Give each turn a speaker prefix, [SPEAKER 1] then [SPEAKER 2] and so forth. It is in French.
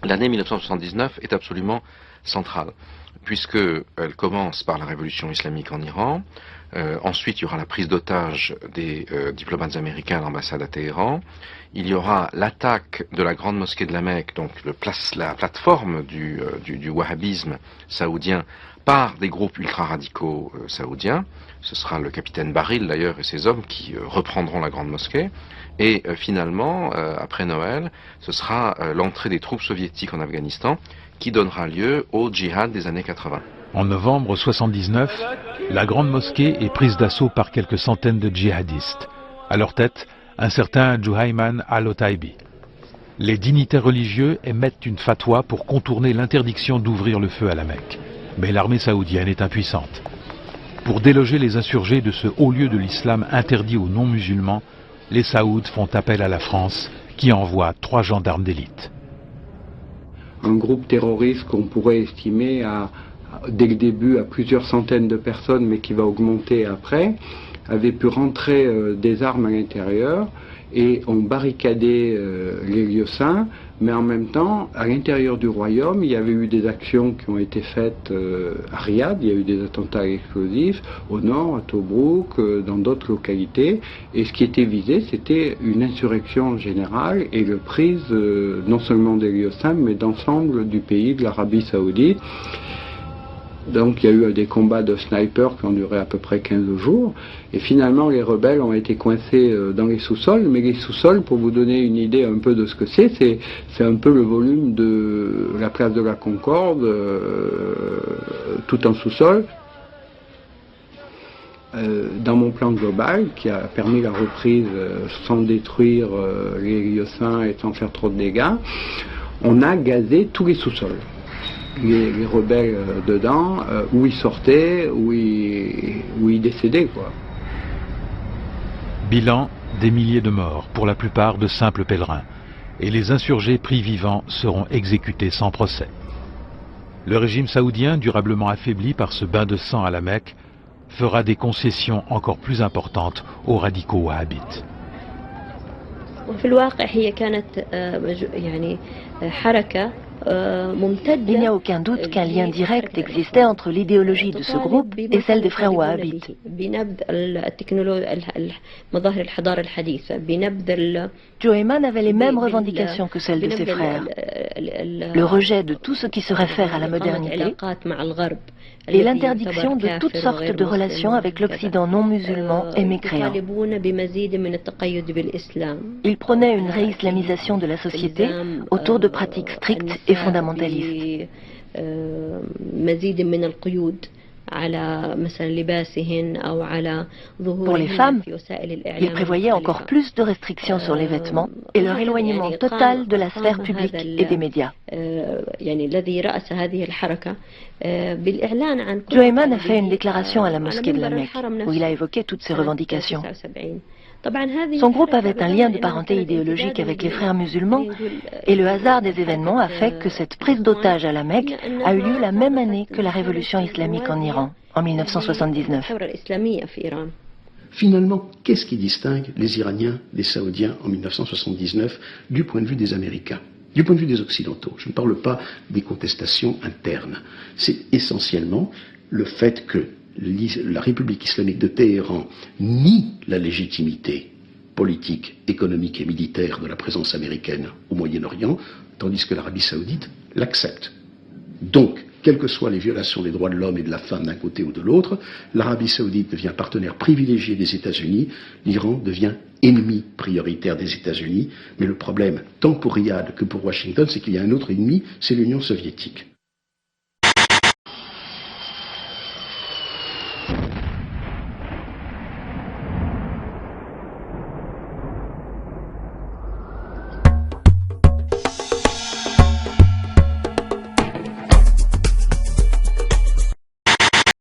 [SPEAKER 1] L'année 1979 est absolument centrale, puisqu'elle commence par la révolution islamique en Iran. Ensuite, il y aura la prise d'otage des diplomates américains à l'ambassade à Téhéran. Il y aura l'attaque de la grande mosquée de la Mecque, donc la plateforme du wahhabisme saoudien, par des groupes ultra-radicaux saoudiens. Ce sera le capitaine Baril d'ailleurs et ses hommes qui reprendront la grande mosquée. Et finalement, après Noël, ce sera l'entrée des troupes soviétiques en Afghanistan qui donnera lieu au djihad des années 80.
[SPEAKER 2] En novembre 79, la grande mosquée est prise d'assaut par quelques centaines de djihadistes. À leur tête, un certain Juhayman al-Otaibi. Les dignitaires religieux émettent une fatwa pour contourner l'interdiction d'ouvrir le feu à la Mecque. Mais l'armée saoudienne est impuissante. Pour déloger les insurgés de ce haut lieu de l'islam interdit aux non-musulmans, les Saouds font appel à la France, qui envoie 3 gendarmes d'élite.
[SPEAKER 3] Un groupe terroriste qu'on pourrait estimer dès le début à plusieurs centaines de personnes, mais qui va augmenter après, avait pu rentrer des armes à l'intérieur et ont barricadé les lieux saints, mais en même temps, à l'intérieur du royaume, il y avait eu des actions qui ont été faites à Riyad, il y a eu des attentats explosifs, au nord, à Tobrouk, dans d'autres localités, et ce qui était visé, c'était une insurrection générale et le prise non seulement des lieux saints, mais d'ensemble du pays, de l'Arabie Saoudite. Donc il y a eu des combats de snipers qui ont duré à peu près 15 jours. Et finalement les rebelles ont été coincés dans les sous-sols. Mais les sous-sols, pour vous donner une idée un peu de ce que c'est un peu le volume de la place de la Concorde, tout en sous-sol. Dans mon plan global, qui a permis la reprise sans détruire les lieux saints et sans faire trop de dégâts, on a gazé tous les sous-sols. Les rebelles dedans, où ils sortaient, où ils décédaient, quoi.
[SPEAKER 2] Bilan, des milliers de morts, pour la plupart de simples pèlerins. Et les insurgés pris vivants seront exécutés sans procès. Le régime saoudien, durablement affaibli par ce bain de sang à la Mecque, fera des concessions encore plus importantes aux radicaux wahhabites.
[SPEAKER 4] Il n'y a aucun doute qu'un lien direct existait entre l'idéologie de ce groupe et celle des frères wahhabites. Juhayman avait les mêmes revendications que celles de ses frères. Le rejet de tout ce qui se réfère à la modernité et l'interdiction de toutes sortes de relations avec l'Occident non musulman et mécréant. Il prônait une réislamisation de la société autour de pratiques strictes et fondamentalistes. Pour les femmes, il prévoyait encore plus de restrictions sur les vêtements et leur éloignement total de la sphère publique et des médias. Juhayman a fait une déclaration à la mosquée de la Mecque où il a évoqué toutes ces revendications. Son groupe avait un lien de parenté idéologique avec les frères musulmans et le hasard des événements a fait que cette prise d'otage à la Mecque a eu lieu la même année que la révolution islamique en Iran, en 1979.
[SPEAKER 5] Finalement, qu'est-ce qui distingue les Iraniens des Saoudiens en 1979 du point de vue des Américains, du point de vue des Occidentaux? Je ne parle pas des contestations internes. C'est essentiellement le fait que la République islamique de Téhéran nie la légitimité politique, économique et militaire de la présence américaine au Moyen-Orient, tandis que l'Arabie saoudite l'accepte. Donc, quelles que soient les violations des droits de l'homme et de la femme d'un côté ou de l'autre, l'Arabie saoudite devient partenaire privilégié des États-Unis, l'Iran devient ennemi prioritaire des États-Unis, mais le problème, tant pour Riyad que pour Washington, c'est qu'il y a un autre ennemi, c'est l'Union soviétique.